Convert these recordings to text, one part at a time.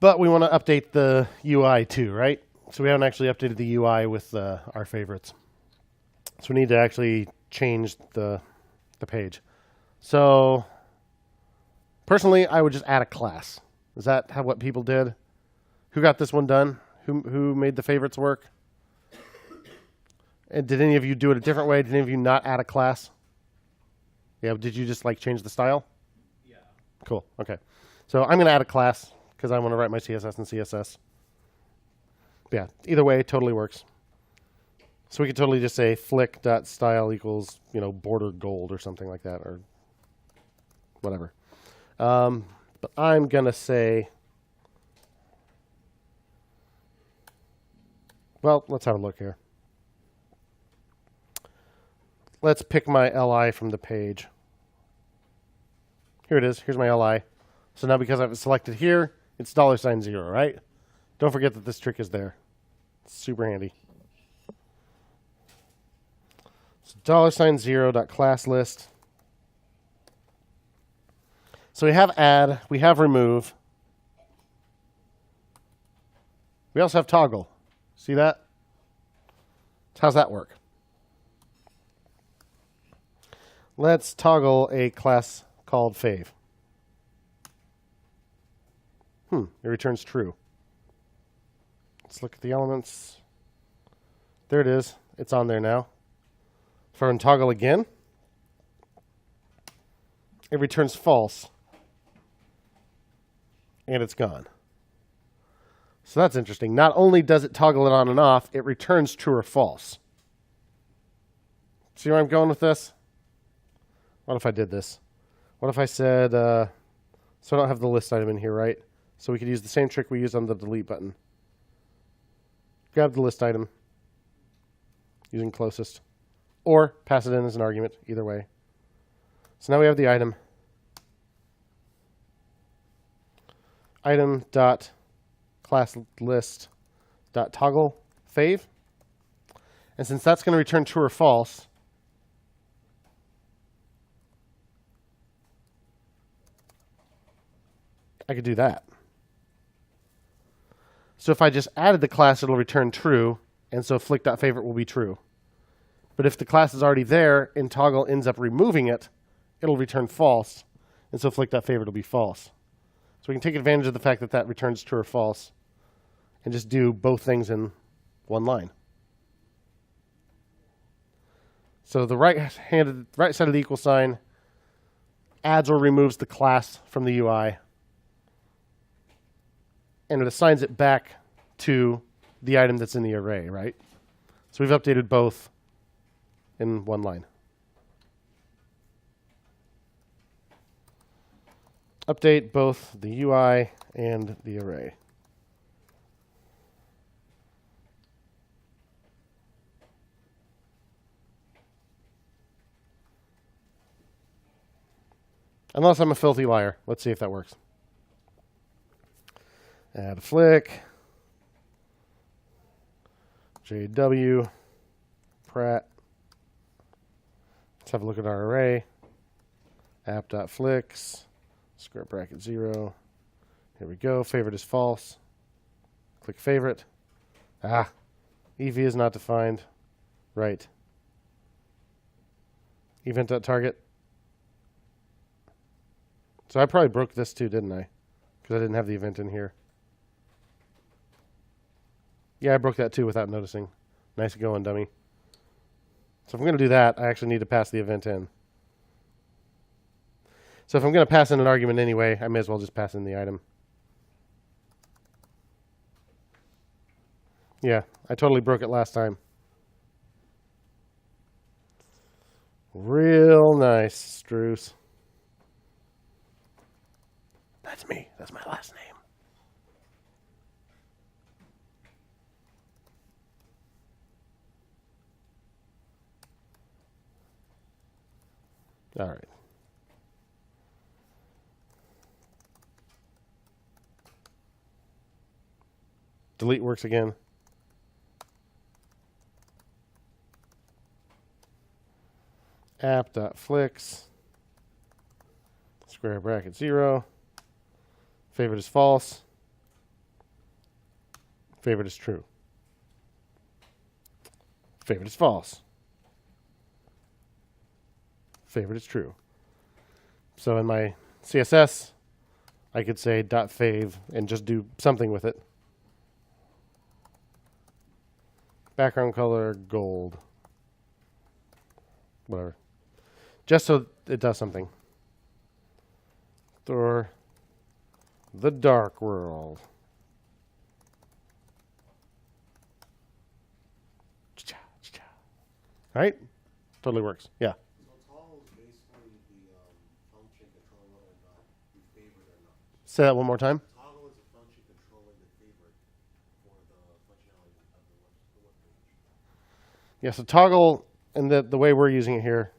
But we want to update the UI too, right? So we haven't actually updated the UI with our favorites. So we need to actually change the page. So personally, I would just add a class. Is that what people did? Who got this one done? Who made the favorites work? And did any of you do it a different way? Did any of you not add a class? Yeah, did you just like change the style? Yeah. Cool, okay. So I'm going to add a class because I want to write my CSS in CSS. Yeah, either way, totally works. So we could totally just say flick.style equals, border gold or something like that, or whatever. But I'm going to say, well, let's have a look here. Let's pick my LI from the page. Here it is. Here's my LI. So now because I've selected here, it's $0, right? Don't forget that this trick is there. It's super handy. So $0.classList. So we have add, we have remove. We also have toggle. See that? How's that work? Let's toggle a class called fav. It returns true. Let's look at the elements. There it is. It's on there now. If I run toggle again, it returns false. And it's gone. So that's interesting. Not only does it toggle it on and off, it returns true or false. See where I'm going with this? What if I did this? What if I said, so I don't have the list item in here, right? So we could use the same trick we used on the delete button. Grab the list item using closest, or pass it in as an argument, either way. So now we have the item. Item.classList.toggle fav. And since that's going to return true or false, I could do that. So if I just added the class, it'll return true, and so flick.favorite will be true. But if the class is already there and toggle ends up removing it, it'll return false, and so flick.favorite will be false. So we can take advantage of the fact that that returns true or false and just do both things in one line. So the right side of the equal sign adds or removes the class from the UI, and it assigns it back to the item that's in the array, right? So we've updated both in one line. Update both the UI and the array. Unless I'm a filthy liar. Let's see if that works. Add a flick. JW. Pratt. Let's have a look at our array. App.flicks. Square bracket 0. Here we go. Favorite is false. Click favorite. EV is not defined. Right. Event.target. So I probably broke this too, didn't I? Because I didn't have the event in here. Yeah, I broke that too without noticing. Nice going, dummy. So if I'm going to do that, I actually need to pass the event in. So if I'm going to pass in an argument anyway, I may as well just pass in the item. Yeah, I totally broke it last time. Real nice, Struce. That's me. That's my last name. All right. Delete works again. App.flicks. Square bracket 0. Favorite is false. Favorite is true. Favorite is false. Favorite is true. So in my CSS, I could say .fav and just do something with it. Background color, gold. Whatever. Just so it does something. Or the dark world. Right? Totally works. Yeah. So toggle is basically the function controlling whether or not you favorite or not. Say that one more time. Toggle is a function controlling the favorite for the functionality of the web page. Yeah, so toggle, and the way we're using it here,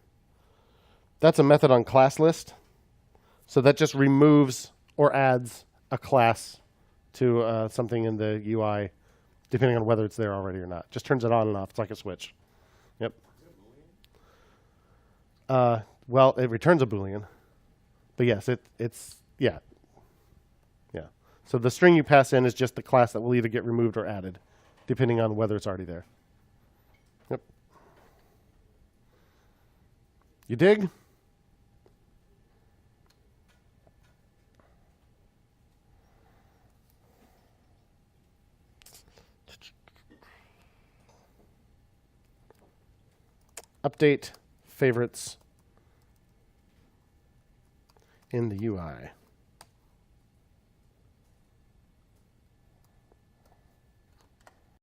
that's a method on class list. So that just removes or adds a class to something in the UI, depending on whether it's there already or not. Just turns it on and off. It's like a switch. Yep. Well, it returns a Boolean. But yes, it's, yeah. Yeah. So the string you pass in is just the class that will either get removed or added, depending on whether it's already there. Yep. You dig? Update favorites in the UI.